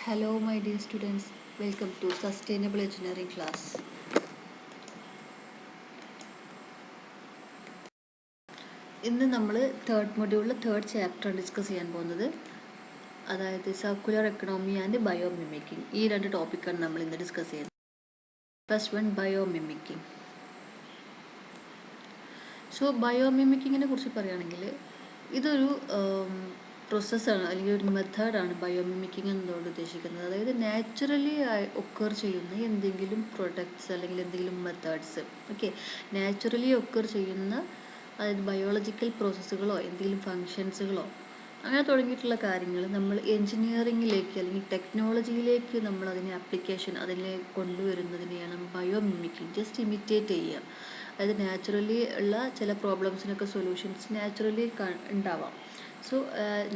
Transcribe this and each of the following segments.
Hello my dear students, welcome to Sustainable Engineering class. ഇന്ന് നമ്മൾ third മൊഡ്യൂളിൽ third chapter discuss ചെയ്യാൻ പോകുന്നത്, അതായത് circular economy and biomimicking. ഈ രണ്ട് ടോപ്പിക്കാണ് നമ്മൾ ഇന്ന് ഡിസ്കസ് ചെയ്യുന്നത്. First one, biomimicking. So ബയോ മിമിക്കിങ്ങിനെ കുറിച്ച് പറയുകയാണെങ്കിൽ ഇതൊരു പ്രോസസ്സാണ് അല്ലെങ്കിൽ ഒരു മെത്തേഡാണ് ബയോ മിമിക്കിംഗ് എന്നതുകൊണ്ട് ഉദ്ദേശിക്കുന്നത്. അതായത് നാച്ചുറലി ഒക്കർ ചെയ്യുന്ന എന്തെങ്കിലും പ്രൊഡക്ട്സ് അല്ലെങ്കിൽ എന്തെങ്കിലും മെത്തേഡ്സ്, ഓക്കെ, നാച്ചുറലി ഒക്കർ ചെയ്യുന്ന, അതായത് ബയോളജിക്കൽ പ്രോസസ്സുകളോ എന്തെങ്കിലും ഫങ്ഷൻസുകളോ അങ്ങനെ തുടങ്ങിയിട്ടുള്ള കാര്യങ്ങൾ നമ്മൾ എൻജിനീയറിങ്ങിലേക്ക് അല്ലെങ്കിൽ ടെക്നോളജിയിലേക്ക് നമ്മൾ അതിനെ ആപ്ലിക്കേഷൻ അതിനെ കൊണ്ടുവരുന്നതിനെയാണ് ബയോ മിമിക്കിംഗ്. ജസ്റ്റ് ഇമിറ്റേറ്റ് ചെയ്യുക. അതായത് നാച്ചുറലി ഉള്ള ചില പ്രോബ്ലംസിനൊക്കെ സൊല്യൂഷൻസ് നാച്ചുറലി ഉണ്ടാവാം. സോ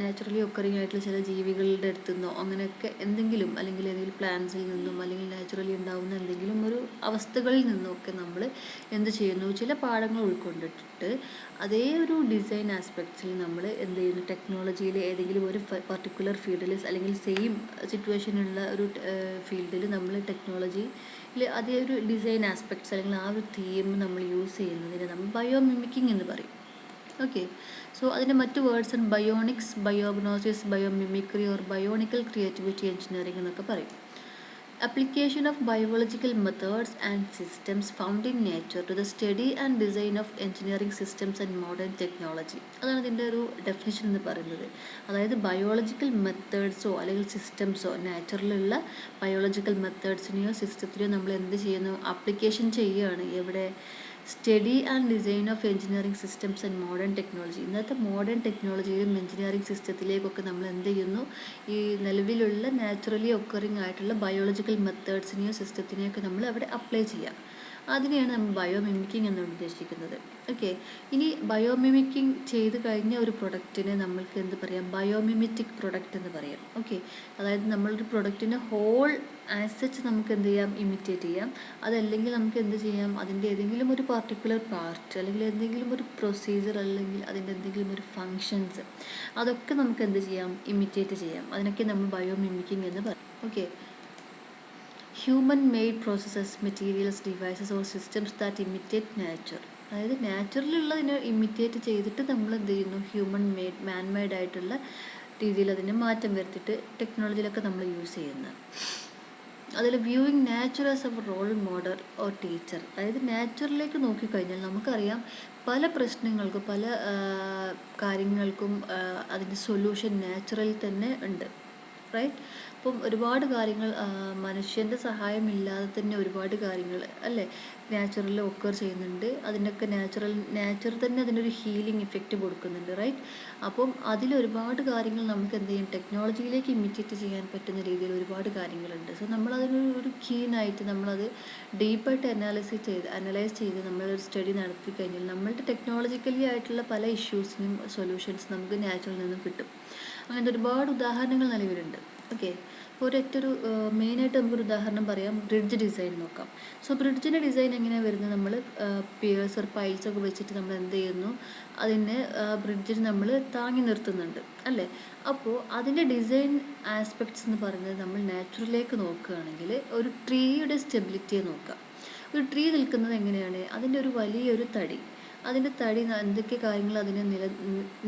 നാച്ചുറലി ഒക്കറിങ് ആയിട്ടുള്ള ചില ജീവികളുടെ അടുത്തു നിന്നോ അങ്ങനെയൊക്കെ എന്തെങ്കിലും, അല്ലെങ്കിൽ ഏതെങ്കിലും പ്ലാന്റ്സിൽ നിന്നും അല്ലെങ്കിൽ നാച്ചുറലി ഉണ്ടാകുന്ന എന്തെങ്കിലും ഒരു അവസ്ഥകളിൽ നിന്നൊക്കെ നമ്മൾ എന്ത് ചെയ്യുന്നു, ചില പാഠങ്ങൾ ഉൾക്കൊണ്ടിട്ട് അതേ ഒരു ഡിസൈൻ ആസ്പെക്ട്സിൽ നമ്മൾ എന്ത് ചെയ്യുന്നു, ടെക്നോളജിയിൽ ഏതെങ്കിലും ഒരു പർട്ടിക്കുലർ ഫീൽഡിൽ അല്ലെങ്കിൽ സെയിം സിറ്റുവേഷനുള്ള ഒരു ഫീൽഡിൽ നമ്മൾ ടെക്നോളജിയിൽ അതേ ഒരു ഡിസൈൻ ആസ്പെക്ട്സ് അല്ലെങ്കിൽ ആ ഒരു തീം നമ്മൾ യൂസ് ചെയ്യുന്നതിനെ നമ്മൾ ബയോ മിമിക്കിംഗ് എന്ന് പറയും. ഓക്കെ, സോ അതിൻ്റെ മറ്റ് വേർഡ്സ് ആണ് bionics, biognosis, biomimicry or bionical creativity engineering എന്നൊക്കെ പറയും. Application of biological methods and systems found in nature to the study and design of engineering systems and modern technology. അതാണ് ഇതിൻ്റെ ഒരു ഡെഫിനിഷൻ എന്ന് പറയുന്നത്. അതായത് ബയോളജിക്കൽ മെത്തേഡ്സോ അല്ലെങ്കിൽ സിസ്റ്റംസോ, നാച്ചുറലുള്ള ബയോളജിക്കൽ മെത്തേഡ്സിനെയോ സിസ്റ്റത്തിനെയോ നമ്മൾ എന്ത് ചെയ്യുന്നു, ആപ്ലിക്കേഷൻ ചെയ്യുകയാണ്. എവിടെ? Study and design of engineering systems and modern technology. ഇന്നത്തെ മോഡേൺ ടെക്നോളജിയിലും എഞ്ചിനീയറിംഗ് സിസ്റ്റത്തിലേക്കൊക്കെ നമ്മൾ എന്ത് ചെയ്യുന്നു, ഈ നിലവിലുള്ള നാച്ചുറലി ഒക്കറിങ് ആയിട്ടുള്ള ബയോളജിക്കൽ മെത്തേഡ്സിനെയോ സിസ്റ്റത്തിനെയൊക്കെ നമ്മൾ അവിടെ അപ്ലൈ ചെയ്യാം. അതിനെയാണ് നമ്മൾ ബയോ മിമിക്കിംഗ് എന്നുകൊണ്ട് ഉദ്ദേശിക്കുന്നത്. ഓക്കെ, ഇനി ബയോ മിമിക്കിംഗ് ചെയ്ത് കഴിഞ്ഞ ഒരു പ്രൊഡക്റ്റിനെ നമ്മൾക്ക് എന്ത് പറയാം, ബയോമിമിറ്റിക് പ്രൊഡക്റ്റ് എന്ന് പറയാം. ഓക്കെ, അതായത് നമ്മളൊരു പ്രൊഡക്റ്റിനെ ഹോൾ ആസ് സച്ച് നമുക്ക് എന്ത് ചെയ്യാം, ഇമിറ്റേറ്റ് ചെയ്യാം. അതല്ലെങ്കിൽ നമുക്ക് എന്ത് ചെയ്യാം, അതിൻ്റെ ഏതെങ്കിലും ഒരു പർട്ടിക്കുലർ പാർട്ട് അല്ലെങ്കിൽ എന്തെങ്കിലും ഒരു പ്രൊസീജിയർ അല്ലെങ്കിൽ അതിൻ്റെ എന്തെങ്കിലും ഒരു ഫങ്ഷൻസ് അതൊക്കെ നമുക്ക് എന്ത് ചെയ്യാം, ഇമിറ്റേറ്റ് ചെയ്യാം. അതിനൊക്കെ നമ്മൾ ബയോ മിമിക്കിംഗ് എന്ന് പറയും. Okay, human made processes, materials, devices or systems that imitate nature. അതായത് നാച്ചുറലുള്ളതിനെ ഇമിറ്റേറ്റ് ചെയ്തിട്ട് നമ്മൾ എന്ത് ചെയ്യുന്നു, ഹ്യൂമൻ മെയ്ഡ്, മാൻ മെയ്ഡ് ആയിട്ടുള്ള രീതിയിൽ അതിനെ മാറ്റം വരുത്തിയിട്ട് ടെക്നോളജിയിലൊക്കെ നമ്മൾ യൂസ് ചെയ്യുന്നത്. അതിൽ viewing nature as a role model or teacher. അതായത് നാച്ചുറലിലേക്ക് നോക്കിക്കഴിഞ്ഞാൽ നമുക്കറിയാം പല പ്രശ്നങ്ങൾക്കും പല കാര്യങ്ങൾക്കും അതിൻ്റെ സൊല്യൂഷൻ നാച്ചുറൽ തന്നെ ഉണ്ട്, റൈറ്റ്? അപ്പം ഒരുപാട് കാര്യങ്ങൾ മനുഷ്യൻ്റെ സഹായമില്ലാതെ തന്നെ ഒരുപാട് കാര്യങ്ങൾ അല്ലേ നാച്ചുറലിൽ ഒക്കർ ചെയ്യുന്നുണ്ട്. അതിനൊക്കെ നാച്ചുറൽ തന്നെ അതിനൊരു ഹീലിംഗ് ഇഫക്റ്റ് കൊടുക്കുന്നുണ്ട്, റൈറ്റ്? അപ്പം അതിലൊരുപാട് കാര്യങ്ങൾ നമുക്ക് എന്ത് ചെയ്യും, ടെക്നോളജിയിലേക്ക് ഇമിറ്റേറ്റ് ചെയ്യാൻ പറ്റുന്ന രീതിയിൽ ഒരുപാട് കാര്യങ്ങളുണ്ട്. സോ നമ്മളതിനൊരു കീനായിട്ട് നമ്മളത് ഡീപ്പായിട്ട് അനലൈസ് ചെയ്ത് നമ്മളൊരു സ്റ്റഡി നടത്തി കഴിഞ്ഞാൽ നമ്മളുടെ ടെക്നോളജിക്കലി ആയിട്ടുള്ള പല ഇഷ്യൂസിനും സൊല്യൂഷൻസ് നമുക്ക് നാച്ചുറലിൽ നിന്നും കിട്ടും. അങ്ങനത്തെ ഒരുപാട് ഉദാഹരണങ്ങൾ നിലവിലുണ്ട്. ഓക്കെ, ഇപ്പോൾ മെയിനായിട്ട് നമുക്കൊരു ഉദാഹരണം പറയാം, ബ്രിഡ്ജ് ഡിസൈൻ നോക്കാം. സോ ബ്രിഡ്ജിൻ്റെ ഡിസൈൻ എങ്ങനെയാണ് വരുന്നത്, നമ്മൾ പിയേഴ്സ് ഓർ പൈൽസ് ഒക്കെ വെച്ചിട്ട് നമ്മൾ എന്ത് ചെയ്യുന്നു, അതിനെ ബ്രിഡ്ജിന് നമ്മൾ താങ്ങി നിർത്തുന്നുണ്ട് അല്ലേ. അപ്പോൾ അതിൻ്റെ ഡിസൈൻ ആസ്പെക്ട്സ് എന്ന് പറയുന്നത് നമ്മൾ നാച്ചുറലിലേക്ക് നോക്കുകയാണെങ്കിൽ ഒരു ട്രീയുടെ സ്റ്റെബിലിറ്റിയെ നോക്കാം. ഒരു ട്രീ നിൽക്കുന്നത് എങ്ങനെയാണ്, അതിൻ്റെ ഒരു വലിയൊരു തടി, അതിൻ്റെ തടി എന്തൊക്കെ കാര്യങ്ങൾ അതിനെ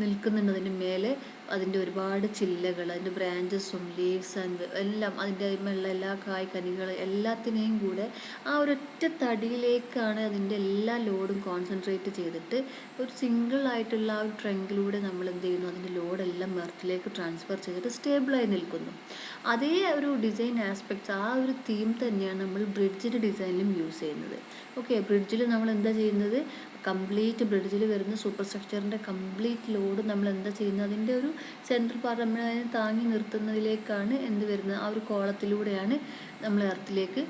നിൽക്കുന്നുണ്ട്, അതിൻ്റെ മേലെ അതിൻ്റെ ഒരുപാട് ചില്ലകൾ, അതിൻ്റെ ബ്രാഞ്ചസും ലീവ്സ് ആൻഡ് എല്ലാം അതിൻ്റെ മേലുള്ള എല്ലാ കനികൾ എല്ലാത്തിനെയും കൂടെ ആ ഒരൊറ്റ തടിയിലേക്കാണ് അതിൻ്റെ എല്ലാ ലോഡും കോൺസെൻട്രേറ്റ് ചെയ്തിട്ട് ഒരു സിംഗിൾ ആയിട്ടുള്ള ആ ഒരു ട്രങ്കിലൂടെ നമ്മൾ എന്ത് ചെയ്യുന്നു, അതിൻ്റെ ലോഡെല്ലാം എർത്തിലേക്ക് ട്രാൻസ്ഫർ ചെയ്തിട്ട് സ്റ്റേബിളായി നിൽക്കുന്നു. അതേ ഒരു ഡിസൈൻ ആസ്പെക്ട്സ്, ആ ഒരു തീം തന്നെയാണ് നമ്മൾ ബ്രിഡ്ജിൻ്റെ ഡിസൈനിലും യൂസ് ചെയ്യുന്നത്. ഓക്കെ, ബ്രിഡ്ജിൽ നമ്മൾ എന്താ ചെയ്യുന്നത്, കംപ്ലീറ്റ് ബ്രിഡ്ജിൽ വരുന്ന സൂപ്പർ സ്ട്രക്ചറിൻ്റെ കംപ്ലീറ്റ് ലോഡ് നമ്മൾ എന്താ ചെയ്യുന്നത്, അതിൻ്റെ ഒരു സെൻട്രൽ പാർട്ട് നമ്മൾ അതിനെ താങ്ങി നിർത്തുന്നതിലേക്കാണ് എന്ത് വരുന്നത്, ആ ഒരു കോളത്തിലൂടെയാണ് നമ്മൾ എർത്തിലേക്ക്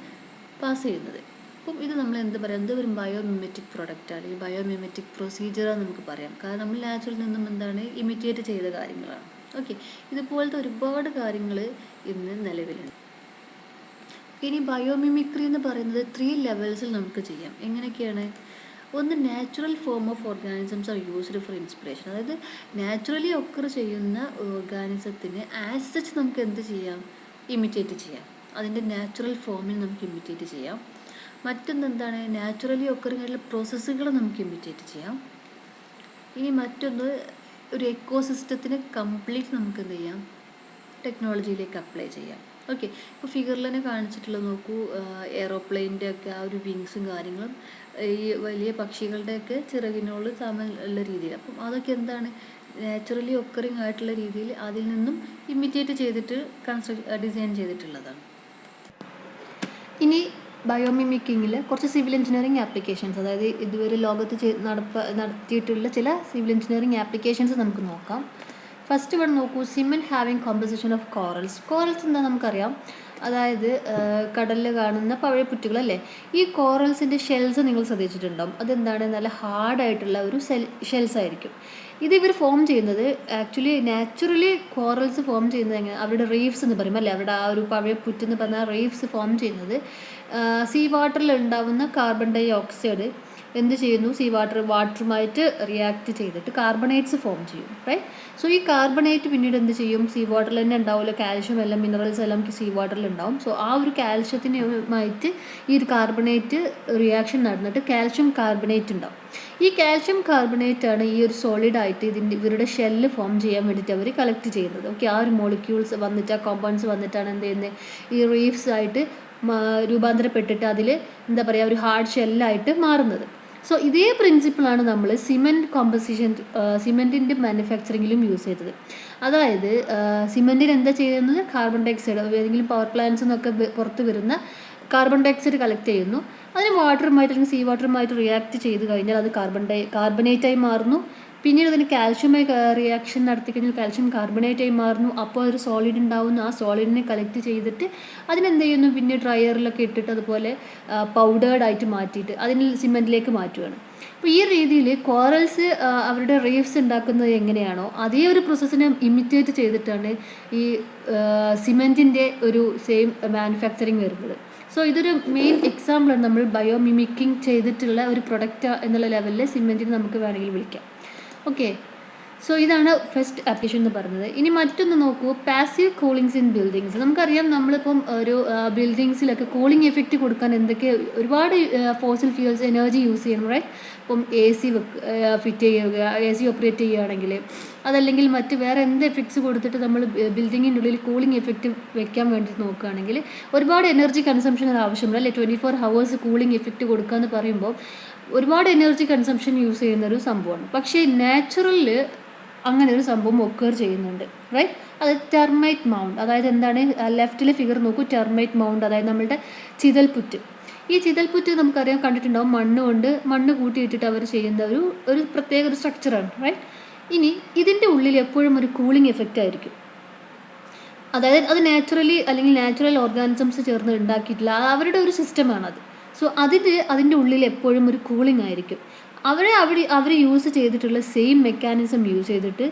പാസ് ചെയ്യുന്നത്. അപ്പം ഇത് നമ്മൾ എന്ത് പറയാം, എന്ത് ഒരു ബയോമിമെറ്റിക് പ്രൊഡക്റ്റ് അല്ലെങ്കിൽ ബയോമിമെറ്റിക് പ്രൊസീജിയറാണ് നമുക്ക് പറയാം. കാരണം നമ്മൾ നാച്ചുറൽ നിന്നും എന്താണ് ഇമിറ്റേറ്റ് ചെയ്ത കാര്യങ്ങളാണ്. ഓക്കെ, ഇതുപോലത്തെ ഒരുപാട് കാര്യങ്ങൾ ഇന്ന് നിലവിലുണ്ട്. ഇനി ബയോമിമിക്രി എന്ന് പറയുന്നത് 3 ലെവൽസിൽ നമുക്ക് ചെയ്യാം. എങ്ങനെയൊക്കെയാണ്? ഒന്ന്, natural form of organisms are used for inspiration. അതായത് നാച്ചുറലി ഒക്കർ ചെയ്യുന്ന ഓർഗാനിസത്തിന് ആസ് സച്ച് നമുക്ക് എന്ത് ചെയ്യാം, ഇമിറ്റേറ്റ് ചെയ്യാം. അതിൻ്റെ നാച്ചുറൽ ഫോമിൽ നമുക്ക് ഇമിറ്റേറ്റ് ചെയ്യാം. മറ്റൊന്ന് എന്താണ്, നാച്ചുറലി ഒക്കറിങ് ആയിട്ടുള്ള പ്രോസസ്സുകൾ നമുക്ക് ഇമിറ്റേറ്റ് ചെയ്യാം. ഇനി മറ്റൊന്ന്, ഒരു എക്കോസിസ്റ്റത്തിന് കംപ്ലീറ്റ് നമുക്ക് എന്ത് ചെയ്യാം, ടെക്നോളജിയിലേക്ക് അപ്ലൈ ചെയ്യാം. ഓക്കെ, ഇപ്പോൾ ഫിഗറിൽ തന്നെ കാണിച്ചിട്ടുള്ളത് നോക്കൂ, എയ്റോപ്ലെയിൻ്റെ ഒക്കെ ആ ഒരു വിങ്സും കാര്യങ്ങളും ഈ വലിയ പക്ഷികളുടെയൊക്കെ ചിറകിനോട് സമയുള്ള രീതിയിൽ. അപ്പം അതൊക്കെ എന്താണ്, നാച്ചുറലി ഒക്കറിങ് ആയിട്ടുള്ള രീതിയിൽ അതിൽ നിന്നും ഇമിറ്റേറ്റ് ചെയ്തിട്ട് ഡിസൈൻ ചെയ്തിട്ടുള്ളതാണ്. ഇനി ബയോമിമിക്കിങ്ങിൽ കുറച്ച് സിവിൽ എഞ്ചിനീയറിംഗ് ആപ്ലിക്കേഷൻസ്, അതായത് ഇതുവരെ ലോകത്ത് നടത്തിയിട്ടുള്ള ചില സിവിൽ എഞ്ചിനീയറിംഗ് ആപ്ലിക്കേഷൻസ് നമുക്ക് നോക്കാം. ഫസ്റ്റ് വൺ നോക്കൂ, cement having composition of corals. Corals എന്താ നമുക്കറിയാം, അതായത് കടലിൽ കാണുന്ന പവിഴപ്പുറ്റുകളല്ലേ. ഈ കോറൽസിൻ്റെ ഷെൽസ് നിങ്ങൾ ശ്രദ്ധിച്ചിട്ടുണ്ടാവും. അതെന്താണ്, നല്ല ഹാർഡായിട്ടുള്ള ഒരു ഷെൽസ് ആയിരിക്കും. ഇത് ഇവർ ഫോം ചെയ്യുന്നത് ആക്ച്വലി നാച്ചുറലി കോറൽസ് ഫോം ചെയ്യുന്നത് എങ്ങനെ, അവരുടെ റീഫ്സ് എന്ന് പറയും അല്ലേ, അവരുടെ ആ ഒരു പവിഴപ്പുറ്റ് എന്ന് പറഞ്ഞാൽ റീഫ്സ് ഫോം ചെയ്യുന്നത് സീ വാട്ടറിൽ ഉണ്ടാവുന്ന കാർബൺ ഡൈ ഓക്സൈഡ് എന്ത് ചെയ്യുന്നു, വാട്ടറുമായിട്ട് റിയാക്ട് ചെയ്തിട്ട് കാർബണേറ്റ്സ് ഫോം ചെയ്യും, റൈറ്റ്. സോ ഈ കാർബണേറ്റ് പിന്നീട് എന്ത് ചെയ്യും, സീ വാട്ടറിൽ തന്നെ ഉണ്ടാവില്ല, കാൽഷ്യം എല്ലാം മിനറൽസ് എല്ലാം സീ വാട്ടറിൽ ഉണ്ടാവും. സോ ആ ഒരു കാൽഷ്യത്തിനുമായിട്ട് ഈ ഒരു കാർബണേറ്റ് റിയാക്ഷൻ നടന്നിട്ട് കാൽഷ്യം കാർബണേറ്റ് ഉണ്ടാവും. ഈ കാൽഷ്യം കാർബണേറ്റ് ആണ് ഈ ഒരു സോളിഡായിട്ട് ഇവരുടെ ഷെല്ല് ഫോം ചെയ്യാൻ വേണ്ടിയിട്ട് അവർ കളക്ട് ചെയ്യുന്നത്. ഓക്കെ, ആ ഒരു മോളിക്യൂൾസ് വന്നിട്ട്, ആ കോമ്പൗണ്ട്സ് വന്നിട്ടാണ് എന്ത് ചെയ്യുന്നത്, ഈ റീഫ്സ് ആയിട്ട് രൂപാന്തരപ്പെട്ടിട്ട് അതിൽ എന്താ പറയുക, ഒരു ഹാർഡ് ഷെല്ലായിട്ട് മാറുന്നത്. സോ ഇതേ പ്രിൻസിപ്പിളാണ് നമ്മൾ സിമെൻറ്റിൻ്റെ മാനുഫാക്ചറിങ്ങിലും യൂസ് ചെയ്തത്. അതായത് സിമെൻറ്റിന് എന്താ ചെയ്യുന്നത്, കാർബൺ ഡൈ ഓക്സൈഡ് ഏതെങ്കിലും പവർ പ്ലാന്റ്സിൽ നിന്നൊക്കെ പുറത്ത് വരുന്ന കാർബൺ ഡൈ ഓക്സൈഡ് കളക്ട് ചെയ്യുന്നു. അതിന് വാട്ടറുമായിട്ട് അല്ലെങ്കിൽ സീ വാട്ടറുമായിട്ട് റിയാക്ട് ചെയ്ത് കഴിഞ്ഞാൽ അത് കാർബണേറ്റായി മാറുന്നു. പിന്നീട് അതിന് കാൽഷ്യമായി റിയാക്ഷൻ നടത്തി കഴിഞ്ഞാൽ കാൽഷ്യം കാർബണേറ്റായി മാറുന്നു. അപ്പോൾ ഒരു സോളിഡ് ഉണ്ടാവുന്നു. ആ സോളിഡിനെ കളക്ട് ചെയ്തിട്ട് അതിനെന്ത് ചെയ്യുന്നു, പിന്നെ ഡ്രയറിലൊക്കെ ഇട്ടിട്ട് അതുപോലെ പൗഡേർഡായിട്ട് മാറ്റിയിട്ട് അതിന് സിമെൻറ്റിലേക്ക് മാറ്റുകയാണ്. അപ്പോൾ ഈ രീതിയിൽ കോറൽസ് അവരുടെ റീഫ്സ് ഉണ്ടാക്കുന്നത് എങ്ങനെയാണോ അതേ ഒരു പ്രോസസ്സിനെ ഇമിറ്റേറ്റ് ചെയ്തിട്ടാണ് ഈ സിമെൻറ്റിൻ്റെ ഒരു സെയിം മാനുഫാക്ചറിങ് വരുന്നത്. സോ ഇതൊരു മെയിൻ എക്സാമ്പിളാണ്, നമ്മൾ ബയോമിമിക്കിങ് ചെയ്തിട്ടുള്ള ഒരു പ്രൊഡക്റ്റ് എന്നുള്ള ലെവലിൽ സിമെൻറ്റിന് നമുക്ക് വേണമെങ്കിൽ വിളിക്കാം. ഓക്കെ, സോ ഇതാണ് ഫസ്റ്റ് ആപ്ലിക്കേഷൻ എന്ന് പറയുന്നത്. ഇനി മറ്റൊന്ന് നോക്കൂ, പാസീവ് കൂളിങ്സ് ഇൻ ബിൽഡിങ്സ്. നമുക്കറിയാം, നമ്മളിപ്പം ഒരു ബിൽഡിങ്സിലൊക്കെ കൂളിംഗ് എഫക്റ്റ് കൊടുക്കാൻ എന്തൊക്കെ ഒരുപാട് ഫോസിൽ ഫ്യൂൽസ് എനർജി യൂസ് ചെയ്യണം, റൈറ്റ്. ഇപ്പം AC ഫിറ്റ് ചെയ്യുക, AC ഓപ്പറേറ്റ് ചെയ്യുകയാണെങ്കിൽ, അതല്ലെങ്കിൽ മറ്റ് വേറെ എന്ത് എഫക്ട്സ് കൊടുത്തിട്ട് നമ്മൾ ബിൽഡിങ്ങിൻ്റെ ഉള്ളിൽ കൂളിംഗ് എഫക്റ്റ് വെക്കാൻ വേണ്ടി നോക്കുകയാണെങ്കിൽ ഒരുപാട് എനർജി കൺസംഷൻ അത് ആവശ്യമുണ്ട് അല്ലേ. 24 hours കൂളിംഗ് എഫക്റ്റ് കൊടുക്കുക എന്ന് പറയുമ്പോൾ ഒരുപാട് എനർജി കൺസംഷൻ യൂസ് ചെയ്യുന്നൊരു സംഭവമാണ്. പക്ഷേ നാച്ചുറലിൽ അങ്ങനെ ഒരു സംഭവം ഒക്കർ ചെയ്യുന്നുണ്ട്, റൈറ്റ്. അത് ടെർമൈറ്റ് മൗണ്ട്, അതായത് എന്താണ്, ലെഫ്റ്റിലെ ഫിഗർ നോക്കൂ, ടെർമൈറ്റ് മൗണ്ട്, അതായത് നമ്മളുടെ ചിതൽപുറ്റ്. ഈ ചിതൽപുറ്റ് നമുക്കറിയാം, കണ്ടിട്ടുണ്ടാവും, മണ്ണ് കൂട്ടിയിട്ടിട്ട് അവർ ചെയ്യുന്ന ഒരു പ്രത്യേക ഒരു സ്ട്രക്ചറാണ്, റൈറ്റ്. ഇനി ഇതിൻ്റെ ഉള്ളിൽ എപ്പോഴും ഒരു കൂളിംഗ് എഫക്റ്റ് ആയിരിക്കും. അതായത് അത് നാച്ചുറലി അല്ലെങ്കിൽ നാച്ചുറൽ ഓർഗാനിസംസ് ചേർന്ന് ഉണ്ടാക്കിയിട്ടില്ല, അവരുടെ ഒരു സിസ്റ്റമാണത്. സോ അതിൻ്റെ ഉള്ളിൽ എപ്പോഴും ഒരു കൂളിംഗ് ആയിരിക്കും. അവർ യൂസ് ചെയ്തിട്ടുള്ള സെയിം മെക്കാനിസം യൂസ് ചെയ്തിട്ട്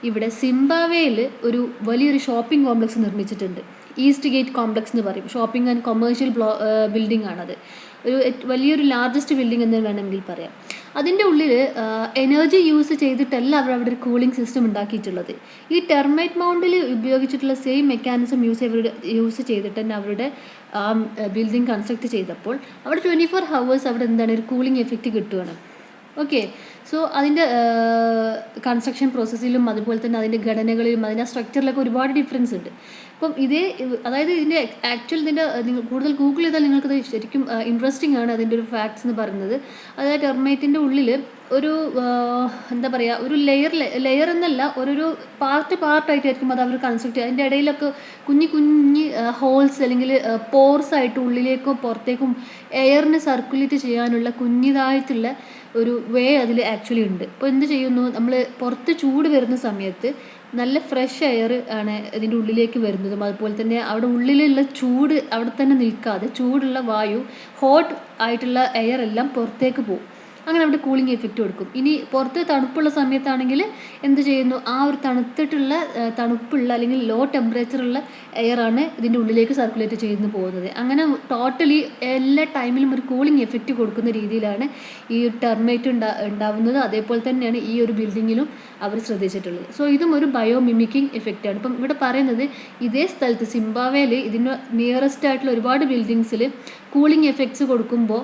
ഇവിടെ സിംബാബ്വേയിൽ ഒരു വലിയൊരു ഷോപ്പിംഗ് കോംപ്ലക്സ് നിർമ്മിച്ചിട്ടുണ്ട്. ഈസ്റ്റ് ഗേറ്റ് കോംപ്ലക്സ് എന്ന് പറയും. ഷോപ്പിംഗ് ആൻഡ് കൊമേഴ്ഷ്യൽ ബിൽഡിംഗ് ആണത്. വലിയൊരു ലാർജസ്റ്റ് ബിൽഡിംഗ് എന്ന് വേണമെങ്കിൽ പറയാം. അതിൻ്റെ ഉള്ളിൽ എനർജി യൂസ് ചെയ്തിട്ടല്ല അവർ അവിടെ ഒരു കൂളിംഗ് സിസ്റ്റം ഉണ്ടാക്കിയിട്ടുള്ളത്. ഈ ടെർമൈറ്റ് മൗണ്ടിൽ ഉപയോഗിച്ചിട്ടുള്ള സെയിം മെക്കാനിസം യൂസ് ചെയ്തിട്ട് തന്നെ അവരുടെ ബിൽഡിംഗ് കൺസ്ട്രക്ട് ചെയ്തപ്പോൾ അവിടെ 24 hours അവിടെ എന്താണ്, ഒരു കൂളിംഗ് എഫക്റ്റ് കിട്ടുകയാണ്. ഓക്കെ, സോ അതിൻ്റെ കൺസ്ട്രക്ഷൻ പ്രോസസ്സിലും അതുപോലെ തന്നെ അതിൻ്റെ ഘടനകളിലും അതിൻ്റെ സ്ട്രക്ചറിലൊക്കെ ഒരുപാട് ഡിഫറൻസ് ഉണ്ട്. അപ്പം അതായത് ഇതിൻ്റെ നിങ്ങൾ കൂടുതൽ ഗൂഗിൾ ചെയ്താൽ നിങ്ങൾക്കത് ശരിക്കും ഇൻട്രസ്റ്റിംഗ് ആണ് അതിൻ്റെ ഒരു ഫാക്ട്സ് എന്ന് പറയുന്നത്. അതായത് ടെർമൈറ്റിൻ്റെ ഉള്ളിൽ ഒരു എന്താ പറയുക, ഒരു ലെയർ എന്നല്ല, ഒരു പാർട്ടായിട്ടായിരിക്കും അത് അവർ കൺസ്ട്രക്ട് ചെയ്യുക. അതിൻ്റെ ഇടയിലൊക്കെ കുഞ്ഞി ഹോൾസ് അല്ലെങ്കിൽ പോർസ് ആയിട്ട് ഉള്ളിലേക്കും പുറത്തേക്കും എയറിന് സർക്കുലേറ്റ് ചെയ്യാനുള്ള കുഞ്ഞിതായിട്ടുള്ള ഒരു വേ അതിൽ ആക്ച്വലി ഉണ്ട്. അപ്പോൾ എന്ത് ചെയ്യുന്നു, നമ്മൾ പുറത്ത് ചൂട് വരുന്ന സമയത്ത് നല്ല ഫ്രഷ് എയർ ആണ് ഇതിൻ്റെ ഉള്ളിലേക്ക് വരുന്നതും അതുപോലെ തന്നെ അവിടെ ഉള്ളിലുള്ള ചൂട് അവിടെ തന്നെ നിൽക്കാതെ ചൂടുള്ള വായു, ഹോട്ട് ആയിട്ടുള്ള എയർ എല്ലാം പുറത്തേക്ക് പോകും. അങ്ങനെ അവിടെ കൂളിംഗ് എഫക്റ്റ് കൊടുക്കും. ഇനി പുറത്ത് തണുപ്പുള്ള സമയത്താണെങ്കിൽ എന്ത് ചെയ്യുന്നു, ആ ഒരു തണുപ്പുള്ള അല്ലെങ്കിൽ ലോ ടെമ്പറേച്ചറുള്ള എയറാണ് ഇതിൻ്റെ ഉള്ളിലേക്ക് സർക്കുലേറ്റ് ചെയ്ത് പോകുന്നത്. അങ്ങനെ ടോട്ടലി എല്ലാ ടൈമിലും ഒരു കൂളിംഗ് എഫക്റ്റ് കൊടുക്കുന്ന രീതിയിലാണ് ഈ ടെർമൈറ്റ് ഉണ്ടാവുന്നത്. അതേപോലെ തന്നെയാണ് ഈ ഒരു ബിൽഡിങ്ങിലും അവർ ശ്രദ്ധിച്ചിട്ടുള്ളത്. സോ ഇതും ഒരു ബയോ മിമിക്കിംഗ് എഫക്റ്റാണ്. ഇപ്പം ഇവിടെ പറയുന്നത് ഇതേ സ്ഥലത്ത് സിംബാബ്വേയിൽ ഇതിന് നിയറസ്റ്റ് ആയിട്ടുള്ള ഒരുപാട് ബിൽഡിങ്സിൽ കൂളിംഗ് എഫക്ട്സ് കൊടുക്കുമ്പോൾ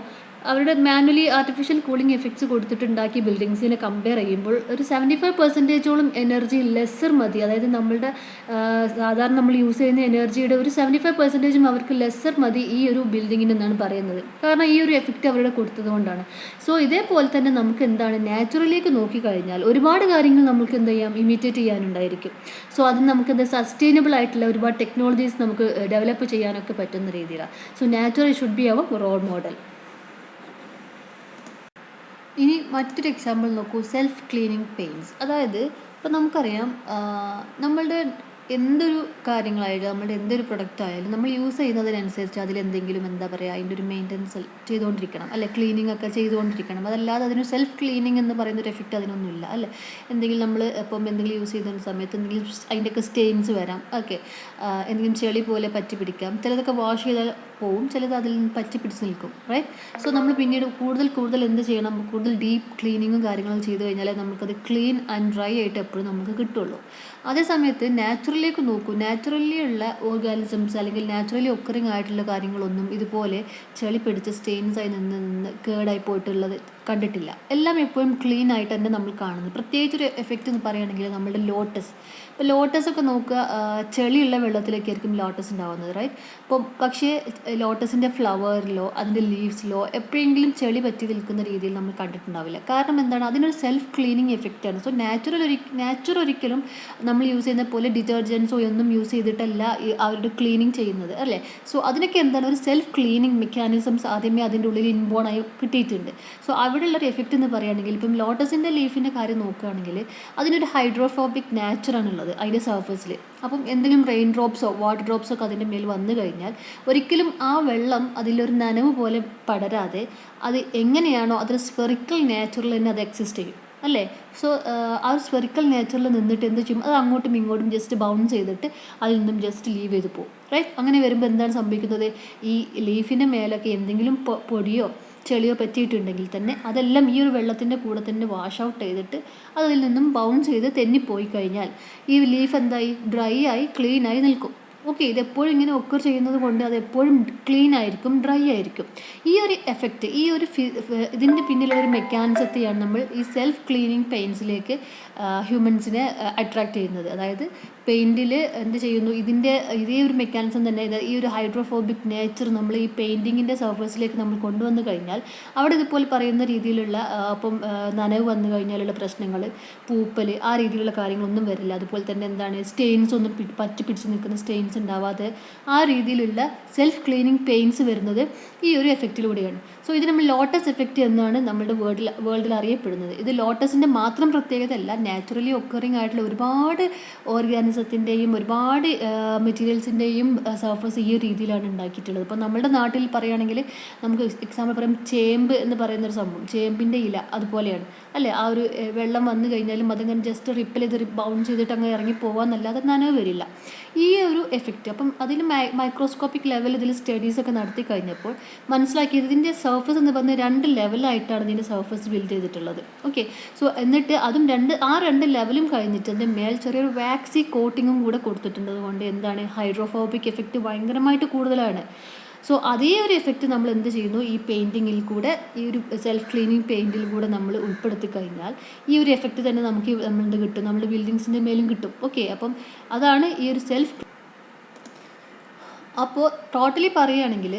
അവരുടെ മാനുവലി ആർട്ടിഫിഷ്യൽ കൂളിംഗ് എഫക്ട്സ് കൊടുത്തിട്ടുണ്ടാക്കി ബിൽഡിങ്സിനെ കമ്പയർ ചെയ്യുമ്പോൾ ഒരു 75% എനർജി ലെസ്സർ മതി. അതായത് നമ്മളുടെ സാധാരണ നമ്മൾ യൂസ് ചെയ്യുന്ന എനർജിയുടെ ഒരു 75% അവർക്ക് ലെസ്സർ മതി ഈ ഒരു ബിൽഡിങ്ങിന് എന്നാണ് പറയുന്നത്. കാരണം ഈ ഒരു എഫക്റ്റ് അവരുടെ കൊടുത്തത് കൊണ്ടാണ്. സോ ഇതേപോലെ തന്നെ നമുക്ക് എന്താണ് നാച്ചുറലിലേക്ക് നോക്കിക്കഴിഞ്ഞാൽ ഒരുപാട് കാര്യങ്ങൾ നമുക്ക് എന്ത് ചെയ്യാം, ഇമിറ്റേറ്റ് ചെയ്യാനുണ്ടായിരിക്കും. സോ അത് നമുക്ക് എന്താ സസ്റ്റൈനബിൾ ആയിട്ടുള്ള ഒരുപാട് ടെക്നോളജീസ് നമുക്ക് ഡെവലപ്പ് ചെയ്യാനൊക്കെ പറ്റുന്ന രീതിയിലാണ്. So natural should be our role model. ഇനി മറ്റൊരു എക്സാമ്പിൾ നോക്കൂ, സെൽഫ് ക്ലീനിങ് പെയിൻറ്റ്സ്. അതായത് ഇപ്പം നമുക്കറിയാം നമ്മളുടെ എന്തൊരു കാര്യങ്ങളായാലും നമ്മളുടെ എന്തൊരു പ്രൊഡക്റ്റ് ആയാലും നമ്മൾ യൂസ് ചെയ്യുന്നതിനനുസരിച്ച് അതിലെന്തെങ്കിലും എന്താ പറയുക അതിൻ്റെ ഒരു മെയിൻ്റനൻസ് ചെയ്തുകൊണ്ടിരിക്കണം അല്ലെ, ക്ലീനിങ് ഒക്കെ ചെയ്തുകൊണ്ടിരിക്കണം. അതല്ലാതെ അതിന് സെൽഫ് ക്ലീനിങ് എന്ന് പറയുന്നൊരു എഫക്റ്റ് അതിനൊന്നുമില്ല അല്ലേ. എന്തെങ്കിലും നമ്മൾ ഇപ്പം എന്തെങ്കിലും യൂസ് ചെയ്യുന്ന സമയത്ത് എന്തെങ്കിലും അതിൻ്റെയൊക്കെ സ്റ്റെയിൻസ് വരാം, ഓക്കെ, എന്തെങ്കിലും ചെളി പോലെ പറ്റി പിടിക്കാം. ചിലതൊക്കെ വാഷ് ചെയ്താൽ പോവും, ചിലത് അതിൽ നിന്ന് പറ്റി പിടിച്ച് നിൽക്കും, റൈറ്റ്. സോ നമ്മൾ പിന്നീട് കൂടുതൽ എന്ത് ചെയ്യണം, കൂടുതൽ ഡീപ്പ് ക്ലീനിങ്ങും കാര്യങ്ങളും ചെയ്ത് കഴിഞ്ഞാലേ നമുക്കത് ക്ലീൻ ആൻഡ് ഡ്രൈ ആയിട്ട് എപ്പോഴും നമുക്ക് കിട്ടുള്ളൂ. അതേ സമയത്ത് നാച്ചുറലിലേക്ക് നോക്കൂ, നാച്ചുറലി ഉള്ള ഓർഗാനിസംസ് അല്ലെങ്കിൽ നാച്ചുറലി ഒക്കറിങ് ആയിട്ടുള്ള കാര്യങ്ങളൊന്നും ഇതുപോലെ ചെളി പിടിച്ച് സ്റ്റെയിൻസായി നിന്ന് കേടായി പോയിട്ടുള്ളത് കണ്ടിട്ടില്ല. എല്ലാം എപ്പോഴും ക്ലീൻ ആയിട്ട് തന്നെ നമ്മൾ കാണുന്നത്. പ്രത്യേകിച്ചൊരു എഫക്റ്റ് എന്ന് പറയുകയാണെങ്കിൽ നമ്മുടെ ലോട്ടസ്. ഇപ്പോൾ ലോട്ടസ് ഒക്കെ നോക്കുക, ചെളിയുള്ള വെള്ളത്തിലേക്കായിരിക്കും ലോട്ടസ് ഉണ്ടാകുന്നത്, റൈറ്റ്. അപ്പം പക്ഷേ ലോട്ടസിൻ്റെ ഫ്ലവറിലോ അതിൻ്റെ ലീവ്സിലോ എപ്പോഴെങ്കിലും ചെളി പറ്റി നിൽക്കുന്ന രീതിയിൽ നമ്മൾ കണ്ടിട്ടുണ്ടാവില്ല. കാരണം എന്താണ്, അതിനൊരു സെൽഫ് ക്ലീനിങ് എഫക്റ്റാണ്. സോ നാച്ചുറൽ ഒരിക്കലും നമ്മൾ യൂസ് ചെയ്യുന്ന പോലെ ഡിറ്റർജൻസോ ഒന്നും യൂസ് ചെയ്തിട്ടല്ല അവരുടെ ക്ലീനിങ് ചെയ്യുന്നത് അല്ലേ. സോ അതിനൊക്കെ എന്താണ് ഒരു സെൽഫ് ക്ലീനിങ് മെക്കാനിസംസ് ആദ്യമേ അതിൻ്റെ ഉള്ളിൽ ഇൻബോൺ ആയി കിട്ടിയിട്ടുണ്ട്. സോ അവിടെയുള്ളൊരു എഫക്റ്റ് എന്ന് പറയുകയാണെങ്കിൽ ഇപ്പം ലോട്ടസിൻ്റെ ലീഫിൻ്റെ കാര്യം നോക്കുകയാണെങ്കിൽ അതിനൊരു ഹൈഡ്രോഫോബിക് നാച്ചറാണുള്ളത് അതിൻ്റെ സർഫസിൽ. അപ്പം എന്തെങ്കിലും റെയിൻ ഡ്രോപ്സോ വാട്ടർ ഡ്രോപ്സോ ഒക്കെ അതിൻ്റെ മേൽ വന്നു കഴിഞ്ഞാൽ ഒരിക്കലും ആ വെള്ളം അതിലൊരു നനവ് പോലെ പടരാതെ അത് എങ്ങനെയാണോ അതൊരു സ്ഫെറിക്കൽ നാച്ചുറിൽ തന്നെ അത് എക്സിസ്റ്റ് ചെയ്യും അല്ലേ. സോ ആ ഒരു സ്ഫെറിക്കൽ നേച്ചറിൽ നിന്നിട്ട് എന്ത് ചെയ്യും, അത് അങ്ങോട്ടും ഇങ്ങോട്ടും ജസ്റ്റ് ബൗൺസ് ചെയ്തിട്ട് അതിൽ നിന്നും ജസ്റ്റ് ലീവ് ചെയ്ത് പോകും, റൈറ്റ്. അങ്ങനെ വരുമ്പോൾ എന്താണ് സംഭവിക്കുന്നത്, ഈ ലീഫിൻ്റെ മേലൊക്കെ എന്തെങ്കിലും പൊടിയോ ചെളിയോ പറ്റിയിട്ടുണ്ടെങ്കിൽ തന്നെ അതെല്ലാം ഈ ഒരു വെള്ളത്തിൻ്റെ കൂടെ തന്നെ വാഷ് ഔട്ട് ചെയ്തിട്ട് അതിൽ നിന്നും ബൗൺസ് ചെയ്ത് തെന്നിപ്പോയി കഴിഞ്ഞാൽ ഈ ലീഫ് എന്തായി, ഡ്രൈ ആയി ക്ലീൻ ആയി നിൽക്കും. ഓക്കെ, ഇതെപ്പോഴും ഇങ്ങനെ ഒക്കർ ചെയ്യുന്നത് കൊണ്ട് അത് എപ്പോഴും ക്ലീൻ ആയിരിക്കും, ഡ്രൈ ആയിരിക്കും. ഈ ഒരു എഫക്റ്റ്, ഈ ഒരു ഇതിൻ്റെ പിന്നിലുള്ള ഒരു മെക്കാനിസത്തെയാണ് നമ്മൾ ഈ സെൽഫ് ക്ലീനിങ് പെയിൻസിലേക്ക് ഹ്യൂമൻസിനെ അട്രാക്റ്റ് ചെയ്യുന്നത്. അതായത് പെയിൻറ്റിൽ എന്ത് ചെയ്യുന്നു, ഇതേ ഒരു മെക്കാനിസം തന്നെ, ഈ ഒരു ഹൈഡ്രോഫോബിക് നേച്ചർ നമ്മൾ ഈ പെയിൻറ്റിങ്ങിൻ്റെ സർഫസിലേക്ക് നമ്മൾ കൊണ്ടുവന്ന് കഴിഞ്ഞാൽ അവിടെ ഇതുപോലെ പറയുന്ന രീതിയിലുള്ള അപ്പം നനവ് വന്നു കഴിഞ്ഞാലുള്ള പ്രശ്നങ്ങൾ, പൂപ്പൽ, ആ രീതിയിലുള്ള കാര്യങ്ങളൊന്നും വരില്ല. അതുപോലെ തന്നെ എന്താണ് സ്റ്റെയിൻസ് ഒന്നും പറ്റി പിടിച്ച് നിൽക്കുന്ന സ്റ്റെയിൻസ് ഉണ്ടാവാതെ ആ രീതിയിലുള്ള സെൽഫ് ക്ലീനിങ് പെയിൻസ് വരുന്നത് ഈ ഒരു എഫക്റ്റിലൂടെയാണ്. സോ ഇത് നമ്മൾ ലോട്ടസ് എഫക്റ്റ് എന്നാണ് നമ്മുടെ വേൾഡിൽ അറിയപ്പെടുന്നത്. ഇത് ലോട്ടസിൻ്റെ മാത്രം പ്രത്യേകത അല്ല, നാച്ചുറലി ഒക്കറിങ് ആയിട്ടുള്ള ഒരുപാട് ഓർഗാനിസത്തിൻ്റെയും ഒരുപാട് മെറ്റീരിയൽസിൻ്റെയും സർഫസ് ഈ രീതിയിലാണ് ഉണ്ടാക്കിയിട്ടുള്ളത്. ഇപ്പോൾ നമ്മുടെ നാട്ടിൽ പറയുകയാണെങ്കിൽ നമുക്ക് എക്സാമ്പിൾ പറയാം, ചേമ്പ് എന്ന് പറയുന്നൊരു സംഭവം, ചേമ്പിൻ്റെ ഇല അതുപോലെയാണ് അല്ലേ. ആ ഒരു വെള്ളം വന്നു കഴിഞ്ഞാലും അതിങ്ങനെ ജസ്റ്റ് റിപ്പൽ ചെയ്ത് ബൗണ്ട് ചെയ്തിട്ട് അങ്ങനെ ഇറങ്ങി പോകാമെന്നല്ലാതെ നനവ് വരില്ല. ഈ ഒരു എഫക്റ്റ് അപ്പം അതിൽ മൈക്രോസ്കോപ്പിക് ലെവൽ ഇതിൽ സ്റ്റഡീസൊക്കെ നടത്തി കഴിഞ്ഞപ്പോൾ മനസ്സിലാക്കിയത് ഇതിൻ്റെ സർഫസ് എന്ന് പറഞ്ഞാൽ 2 ലെവലായിട്ടാണ് ഇതിൻ്റെ സർഫസ് ബിൽഡ് ചെയ്തിട്ടുള്ളത്. ഓക്കെ, സോ എന്നിട്ട് അതും ആ രണ്ട് ലെവലും കഴിഞ്ഞിട്ട് അതിൻ്റെ മേൽ ചെറിയൊരു വാക്സി കോട്ടിങ്ങും കൂടെ കൊടുത്തിട്ടുണ്ട്. അതുകൊണ്ട് എന്താണ് ഹൈഡ്രോഫോബിക് എഫക്റ്റ് ഭയങ്കരമായിട്ട് കൂടുതലാണ്. സോ അതേ ഒരു എഫക്റ്റ് നമ്മൾ എന്ത് ചെയ്യുന്നു, ഈ പെയിൻറ്റിങ്ങിൽ കൂടെ, ഈ ഒരു സെൽഫ് ക്ലീനിങ് പെയിൻറ്റിൽ കൂടെ നമ്മൾ ഉൾപ്പെടുത്തി കഴിഞ്ഞാൽ ഈ ഒരു എഫക്റ്റ് തന്നെ നമുക്ക് നമ്മളുടെ കിട്ടും, നമ്മുടെ ബിൽഡിങ്സിൻ്റെ മേലും കിട്ടും. ഓക്കെ, അപ്പം അതാണ് ഈ ഒരു സെൽഫ്. അപ്പോൾ ടോട്ടലി പറയുകയാണെങ്കിൽ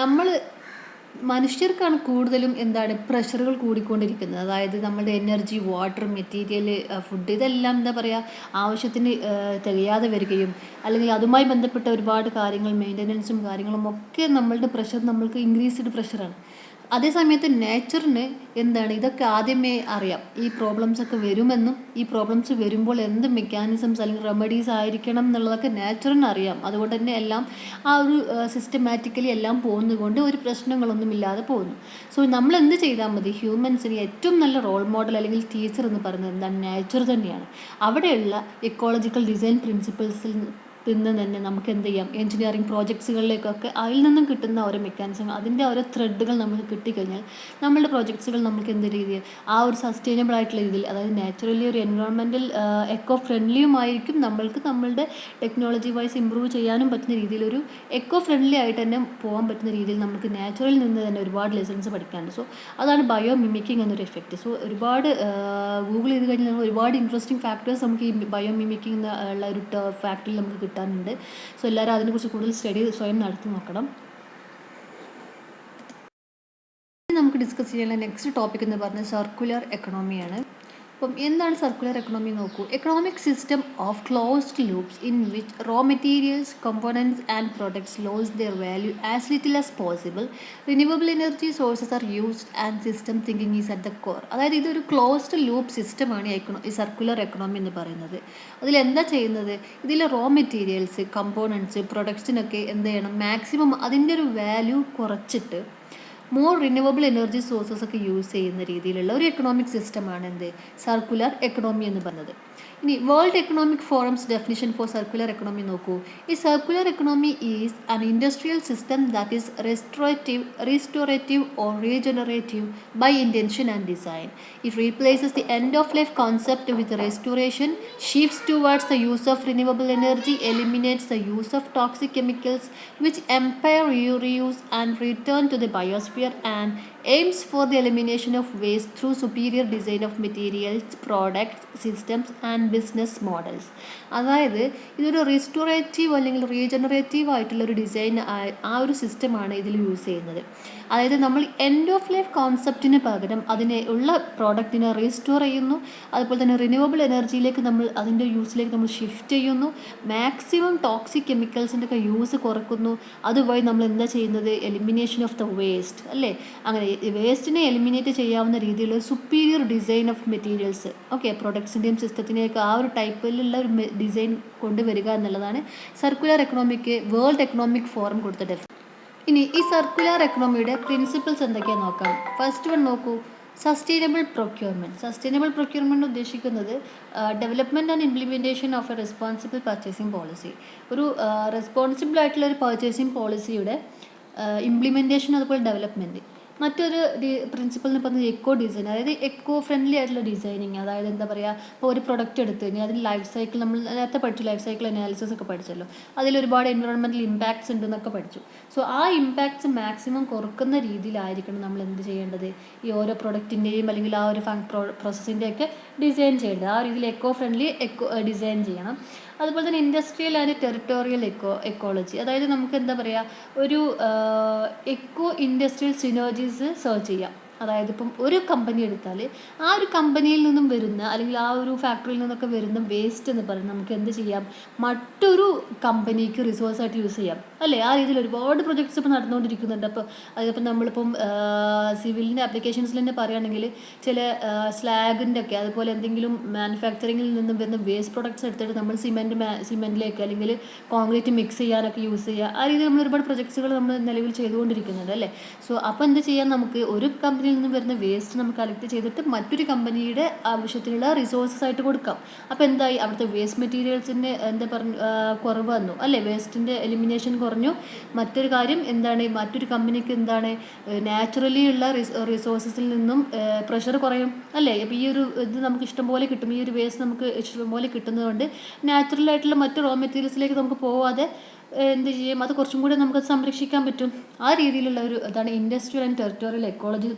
നമ്മൾ മനുഷ്യർക്കാണ് കൂടുതലും എന്താണ് പ്രഷറുകൾ കൂടിക്കൊണ്ടിരിക്കുന്നത്. അതായത് നമ്മുടെ എനർജി, വാട്ടർ, മെറ്റീരിയൽ, ഫുഡ്, ഇതെല്ലാം എന്താ പറയുക ആവശ്യത്തിന് തികയാതെ വരികയും അല്ലെങ്കിൽ അതുമായി ബന്ധപ്പെട്ട ഒരുപാട് കാര്യങ്ങൾ, മെയിൻ്റനൻസും കാര്യങ്ങളും ഒക്കെ നമ്മളുടെ പ്രഷർ നമ്മൾക്ക് ഇൻക്രീസ്ഡ് പ്രഷറാണ്. അതേസമയത്ത് നേച്ചറിന് എന്താണ് ഇതൊക്കെ ആദ്യമേ അറിയാം, ഈ പ്രോബ്ലംസ് ഒക്കെ വരുമെന്നും ഈ പ്രോബ്ലംസ് വരുമ്പോൾ എന്ത് മെക്കാനിസംസ് അല്ലെങ്കിൽ റെമഡീസ് ആയിരിക്കണം എന്നുള്ളതൊക്കെ നേച്ചറിന് അറിയാം. അതുകൊണ്ട് തന്നെ എല്ലാം ആ ഒരു സിസ്റ്റമാറ്റിക്കലി എല്ലാം പോകുന്നതുകൊണ്ട് ഒരു പ്രശ്നങ്ങളൊന്നും ഇല്ലാതെ പോകുന്നു. സോ നമ്മൾ എന്ത് ചെയ്താൽ മതി, ഹ്യൂമൻസിന് ഏറ്റവും നല്ല റോൾ മോഡൽ അല്ലെങ്കിൽ ടീച്ചർ എന്ന് പറയുന്നത് എന്താണ്, നേച്ചർ തന്നെയാണ്. അവിടെയുള്ള എക്കോളജിക്കൽ ഡിസൈൻ പ്രിൻസിപ്പിൾസിൽ നിന്ന് തന്നെ നമുക്ക് എന്ത് ചെയ്യാം, എഞ്ചിനീയറിംഗ് പ്രോജക്ട്സുകളിലേക്കൊക്കെ അതിൽ നിന്നും കിട്ടുന്ന ഓരോ മെക്കാനിസം, അതിൻ്റെ ഓരോ ത്രെഡുകൾ നമുക്ക് കിട്ടിക്കഴിഞ്ഞാൽ നമ്മളുടെ പ്രോജക്ട്സുകൾ നമുക്ക് എന്ത് രീതിയിൽ ആ ഒരു സസ്റ്റൈനബിൾ ആയിട്ടുള്ള രീതിയിൽ, അതായത് നാച്ചുറലി ഒരു എൻവയോൺമെൻറ്റൽ എക്കോ ഫ്രണ്ട്ലിയുമായിരിക്കും, നമ്മൾക്ക് നമ്മളുടെ ടെക്നോളജി വൈസ് ഇമ്പ്രൂവ് ചെയ്യാനും പറ്റുന്ന രീതിയിൽ ഒരു എക്കോ ഫ്രണ്ട്ലി ആയിട്ട് തന്നെ പോകാൻ പറ്റുന്ന രീതിയിൽ നമുക്ക് നാച്ചുറലിൽ നിന്ന് തന്നെ ഒരുപാട് ലെസൺസ് പഠിക്കാനുണ്ട്. സോ അതാണ് ബയോ മിമിക്കിംഗ് എന്നൊരു എഫക്റ്റ്. സോ ഒരുപാട് ഗൂഗിൾ ചെയ്ത് കഴിഞ്ഞാൽ ഒരുപാട് ഇൻട്രസ്റ്റിംഗ് ഫാക്ടേഴ്സ് നമുക്ക് ഈ ബയോ മിമിക്കിംഗ് ഉള്ള ഒരു ഫാക്ടറിൽ നമുക്ക് കിട്ടാനുണ്ട്. സോ എല്ലാവരും അതിനെക്കുറിച്ച് കൂടുതൽ സ്റ്റഡി സ്വയം നടത്തി നോക്കണം. നമുക്ക് ഡിസ്കസ് ചെയ്യാനുള്ള നെക്സ്റ്റ് ടോപ്പിക് എന്ന് പറഞ്ഞാൽ സർക്കുലർ എക്കണോമിയാണ്. അപ്പം എന്താണ് സർക്കുലർ എക്കണോമി നോക്കൂ. Economic system of closed loops in which raw materials, components and products lose their value as little as possible. Renewable energy sources are used and system thinking is at the core. അതായത് ഇതൊരു closed loop സിസ്റ്റമാണ് ഈ circular economy എന്ന് പറയുന്നത്. അതിലെന്താ ചെയ്യുന്നത്, ഇതിൽ raw materials, components, പ്രൊഡക്ട്സിനൊക്കെ എന്ത് ചെയ്യണം, മാക്സിമം അതിൻ്റെ ഒരു വാല്യൂ കുറച്ചിട്ട് മോർ റിന്യൂവബിൾ എനർജി സോഴ്സസ് ഒക്കെ യൂസ് ചെയ്യുന്ന രീതിയിലുള്ള ഒരു എക്കണോമിക് സിസ്റ്റമാണ് എന്ത്, സർക്കുലർ എക്കണോമി എന്ന് പറഞ്ഞത്. ഇനി world economic forum's definition for circular economy നോക്കൂ. ഈ circular economy is an industrial system that is restorative or regenerative by intention and design. It replaces the end of life concept with restoration, shifts towards the use of renewable energy, eliminates the use of toxic chemicals which impair reuse and return to the biosphere, and aims for the elimination of waste through superior design of materials, products, systems and business models. അതായത് ഇതൊരു restorative അല്ലെങ്കിൽ regenerative ആയിട്ടുള്ളൊരു design, ആ ഒരു സിസ്റ്റമാണ് ഇതിൽ use ചെയ്യുന്നത്. അതായത് നമ്മൾ എൻഡ് ഓഫ് ലൈഫ് കോൺസെപ്റ്റിന് പകരം അതിനെ ഉള്ള പ്രോഡക്റ്റിനെ റീസ്റ്റോർ ചെയ്യുന്നു. അതുപോലെ തന്നെ റിന്യൂവബിൾ എനർജിയിലേക്ക് നമ്മൾ അതിൻ്റെ യൂസിലേക്ക് നമ്മൾ ഷിഫ്റ്റ് ചെയ്യുന്നു. മാക്സിമം ടോക്സിക് കെമിക്കൽസിൻ്റെ ഒക്കെ യൂസ് കുറക്കുന്നു. അതുവഴി നമ്മൾ എന്താ ചെയ്യുന്നത്, എലിമിനേഷൻ ഓഫ് ദ വേസ്റ്റ് അല്ലേ. അങ്ങനെ വേസ്റ്റിനെ എലിമിനേറ്റ് ചെയ്യാവുന്ന രീതിയിലുള്ള superior design of materials, okay, പ്രൊഡക്ട്സിൻ്റെയും സിസ്റ്റത്തിൻ്റെയൊക്കെ ആ ഒരു ടൈപ്പിലുള്ള ഒരു ഡിസൈൻ കൊണ്ടുവരിക എന്നുള്ളതാണ് സർക്കുലർ എക്കണോമിക്ക് വേൾഡ് എക്കണോമിക് ഫോറം കൊടുത്ത ഡെഫിനിഷൻ. ഇനി ഈ സർക്കുലർ എക്കണോമിയുടെ പ്രിൻസിപ്പിൾസ് എന്തൊക്കെയാണെന്ന് നോക്കാം. ഫസ്റ്റ് വൺ നോക്കൂ, സസ്റ്റൈനബിൾ പ്രൊക്യൂർമെൻറ്റ്. സസ്റ്റൈനബിൾ പ്രൊക്യൂർമെൻറ്റ് ഉദ്ദേശിക്കുന്നത് development and implementation of a responsible purchasing policy. ഒരു റെസ്പോൺസിബിൾ ആയിട്ടുള്ള ഒരു പർച്ചേസിംഗ് പോളിസിയുടെ ഇംപ്ലിമെൻറ്റേഷൻ, അതുപോലെ ഡെവലപ്മെൻറ്റ്. മറ്റൊരു പ്രിൻസിപ്പൽ എന്ന് പറഞ്ഞാൽ എക്കോ ഡിസൈൻ, അതായത് എക്കോ ഫ്രണ്ട്ലി ആയിട്ടുള്ള ഡിസൈനിങ്. അതായത് എന്താ പറയുക, ഇപ്പോൾ ഒരു പ്രൊഡക്റ്റ് എടുത്തു കഴിഞ്ഞാൽ അതിന് ലൈഫ് സൈക്കിൾ, നമ്മൾ നേരത്തെ പഠിച്ചു, ലൈഫ് സൈക്കിൾ അനാലിസിസ് ഒക്കെ പഠിച്ചല്ലോ, അതിലൊരുപാട് എൻവയോൺമെൻറ്റൽ ഇമ്പാക്ട്സ് ഉണ്ടെന്നൊക്കെ പഠിച്ചു. സോ ആ ഇമ്പാക്ട്സ് മാക്സിമം കുറക്കുന്ന രീതിയിലായിരിക്കണം നമ്മൾ എന്ത് ചെയ്യേണ്ടത്, ഈ ഓരോ പ്രൊഡക്റ്റിൻ്റെയും അല്ലെങ്കിൽ ആ ഒരു പ്രോസസ്സിൻ്റെയൊക്കെ ഡിസൈൻ ചെയ്യേണ്ടത്. ആ രീതിയിൽ എക്കോ ഫ്രണ്ട്ലി ഡിസൈൻ ചെയ്യണം. അതുപോലെ തന്നെ ഇൻഡസ്ട്രിയൽ ആൻഡ് ടെറിട്ടോറിയൽ എക്കോളജി, അതായത് നമുക്ക് എന്താ പറയുക, ഒരു എക്കോ ഇൻഡസ്ട്രിയൽ സിനർജീസ് സെർച്ച് ചെയ്യാം. അതായത് ഇപ്പം ഒരു കമ്പനി എടുത്താൽ ആ ഒരു കമ്പനിയിൽ നിന്നും വരുന്ന അല്ലെങ്കിൽ ആ ഒരു ഫാക്ടറിയിൽ നിന്നൊക്കെ വരുന്ന വേസ്റ്റ് എന്ന് പറയുന്നത് നമുക്ക് എന്ത് ചെയ്യാം, മറ്റൊരു കമ്പനിക്ക് റിസോഴ്സായിട്ട് യൂസ് ചെയ്യാം അല്ലേ. ആ രീതിയിൽ ഒരുപാട് പ്രൊജക്ട്സ് ഇപ്പോൾ നടന്നുകൊണ്ടിരിക്കുന്നുണ്ട്. അപ്പോൾ അതിപ്പോൾ നമ്മളിപ്പം സിവിലിൻ്റെ ആപ്ലിക്കേഷൻസിൽ തന്നെ പറയുകയാണെങ്കിൽ ചില സ്ലാഗിൻ്റെ ഒക്കെ, അതുപോലെ എന്തെങ്കിലും മാനുഫാക്ചറിങ്ങിൽ നിന്നും വരുന്ന വേസ്റ്റ് പ്രൊഡക്ട്സ് എടുത്തിട്ട് നമ്മൾ സിമെൻറ്റിലേക്ക് അല്ലെങ്കിൽ കോൺക്രീറ്റ് മിക്സ് ചെയ്യാനൊക്കെ യൂസ് ചെയ്യുക. ആ രീതിയിൽ നമ്മൾ ഒരുപാട് പ്രൊജക്ട്സുകൾ നമ്മൾ നിലവിൽ ചെയ്തുകൊണ്ടിരിക്കുന്നുണ്ട് അല്ലേ. സോ അപ്പോൾ എന്ത് ചെയ്യാം, നമുക്ക് ഒരു കമ്പനിയിൽ നിന്ന് വരുന്ന വേസ്റ്റ് നമുക്ക് കളക്ട് ചെയ്തിട്ട് മറ്റൊരു കമ്പനിയുടെ ആവശ്യത്തിനുള്ള റിസോഴ്സസ് ആയിട്ട് കൊടുക്കാം. അപ്പോൾ എന്തായി, അവിടുത്തെ വേസ്റ്റ് മെറ്റീരിയൽസിൻ്റെ കുറവ് വന്നു അല്ലേ, വേസ്റ്റിൻ്റെ എലിമിനേഷൻ കുറഞ്ഞു. മറ്റൊരു കാര്യം എന്താണ്, മറ്റൊരു കമ്പനിക്ക് എന്താണ്, നാച്ചുറലി ഉള്ള റിസോഴ്സസിൽ നിന്നും പ്രഷർ കുറയും അല്ലേ. അപ്പോൾ ഈ ഒരു ഇത് നമുക്ക് ഇഷ്ടംപോലെ കിട്ടും, ഈ ഒരു വേസ്റ്റ് നമുക്ക് ഇഷ്ടംപോലെ കിട്ടുന്നതുകൊണ്ട് നാച്ചുറലായിട്ടുള്ള മറ്റ് റോ മെറ്റീരിയൽസിലേക്ക് നമുക്ക് പോവാതെ എന്ത് ചെയ്യും, അത് കുറച്ചും കൂടി നമുക്ക് സംരക്ഷിക്കാൻ പറ്റും. ആ രീതിയിലുള്ള ഒരു ഇതാണ് ഇൻഡസ്ട്രിയൽ ആൻഡ് ടെറിട്ടോറിയൽ എക്കോളജി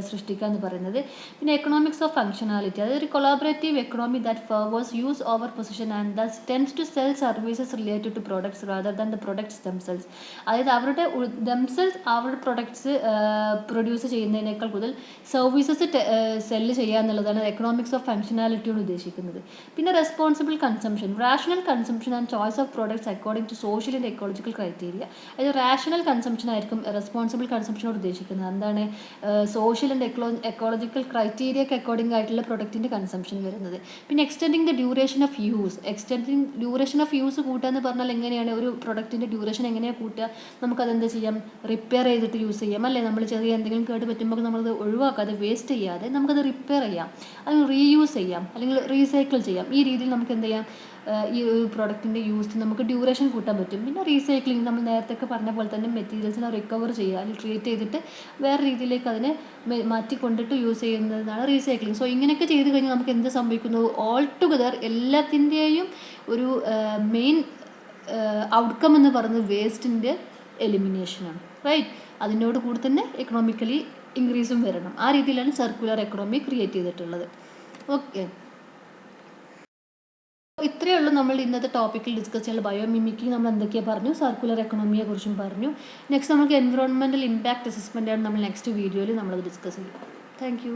സൃഷ്ടിക്കുക എന്ന് പറയുന്നത്. പിന്നെ എക്കണോമിക്സ് ഓഫ് ഫങ്ഷനാലിറ്റി, അതായത് ഒരു collaborative economy that favours use over possession and that tends to sell services related to products rather than the products themselves. അതായത് അവരുടെ പ്രൊഡക്ട്സ് പ്രൊഡ്യൂസ് ചെയ്യുന്നതിനേക്കാൾ കൂടുതൽ സർവീസസ് സെല്ല് ചെയ്യുക എന്നുള്ളതാണ് എക്കണോമിക്സ് ഓഫ് ഫങ്ഷനാലിറ്റി കൊണ്ട് ഉദ്ദേശിക്കുന്നത്. പിന്നെ responsible consumption, rational consumption and choice of products according to social and ecological criteria. അതായത് റാഷണൽ കൺസംഷൻ ആയിരിക്കും റെസ്പോൺസിബിൾ കൺസംഷനോട് ഉദ്ദേശിക്കുന്നത്. എന്താണ് സോഷ്യൽ ആൻഡ് എക്കോളജിക്കൽ ക്രൈറ്റീരിയക്ക് അക്കോർഡിംഗ് ആയിട്ടുള്ള പ്രൊഡക്റ്റിൻ്റെ കൺസംഷൻ വരുന്നത്. പിന്നെ extending the duration of use. Extending duration of use കൂട്ടുക എന്ന് പറഞ്ഞാൽ എങ്ങനെയാണ് ഒരു പ്രൊഡക്റ്റിൻ്റെ ഡ്യൂറേഷൻ എങ്ങനെയാണ് കൂട്ടുക? നമുക്കതെന്താ ചെയ്യാം? റിപ്പയർ ചെയ്തിട്ട് യൂസ് ചെയ്യാം അല്ലേ? നമ്മൾ ചെറിയ എന്തെങ്കിലും കേട് പറ്റുമ്പോൾ നമ്മളത് ഒഴിവാക്കാതെ വേസ്റ്റ് ചെയ്യാതെ നമുക്കത് റിപ്പയർ ചെയ്യാം, അല്ലെങ്കിൽ റീയൂസ് ചെയ്യാം, അല്ലെങ്കിൽ റീസൈക്കിൾ ചെയ്യാം. ഈ രീതിയിൽ നമുക്ക് എന്ത് ചെയ്യാം? ഈ ഒരു പ്രോഡക്റ്റിൻ്റെ യൂസ് നമുക്ക് ഡ്യൂറേഷൻ കൂട്ടാൻ പറ്റും. പിന്നെ റീസൈക്ലിംഗ്, നമ്മൾ നേരത്തെ പറഞ്ഞ പോലെ തന്നെ മെറ്റീരിയൽസിനെ റിക്കവർ ചെയ്യുക, അല്ലെങ്കിൽ ക്രിയേറ്റ് ചെയ്തിട്ട് വേറെ രീതിയിലേക്ക് അതിനെ മാറ്റിക്കൊണ്ടിട്ട് യൂസ് ചെയ്യുന്നതാണ് റീസൈക്ലിംഗ്. സോ ഇങ്ങനെയൊക്കെ ചെയ്ത് കഴിഞ്ഞാൽ നമുക്ക് എന്ത് സംഭവിക്കുന്നു? ഓൾ ടുഗദർ എല്ലാത്തിൻ്റെയും ഒരു മെയിൻ ഔട്ട്കം എന്ന് പറയുന്നത് വേസ്റ്റിൻ്റെ എലിമിനേഷനാണ്, റൈറ്റ്? അതിനോട് കൂടി തന്നെ എക്കണോമിക്കലി ഇൻക്രീസും വരണം. ആ രീതിയിലാണ് സർക്കുലർ എക്കണോമി ക്രിയേറ്റ് ചെയ്തിട്ടുള്ളത്. ഓക്കെ, ഇത്രയേ ഉള്ളൂ നമ്മൾ ഇന്നത്തെ ടോപ്പിക്കിൽ ഡിസ്കസ് ചെയ്യാൻ. ബയോമിമിക്കിങ് നമ്മൾ എന്തൊക്കെയാണ് പറഞ്ഞു, സർക്കുലർ എക്കണോമിയെ കുറിച്ചും പറഞ്ഞു. നെക്സ്റ്റ് നമുക്ക് എൻവിറോൺമെൻറ്റൽ ഇമ്പാക്റ്റ് അസസ്മെൻ്റ് ആണ് നമ്മൾ നെക്സ്റ്റ് വീഡിയോയിൽ നമ്മളത് ഡിസ്കസ് ചെയ്യും. Thank you.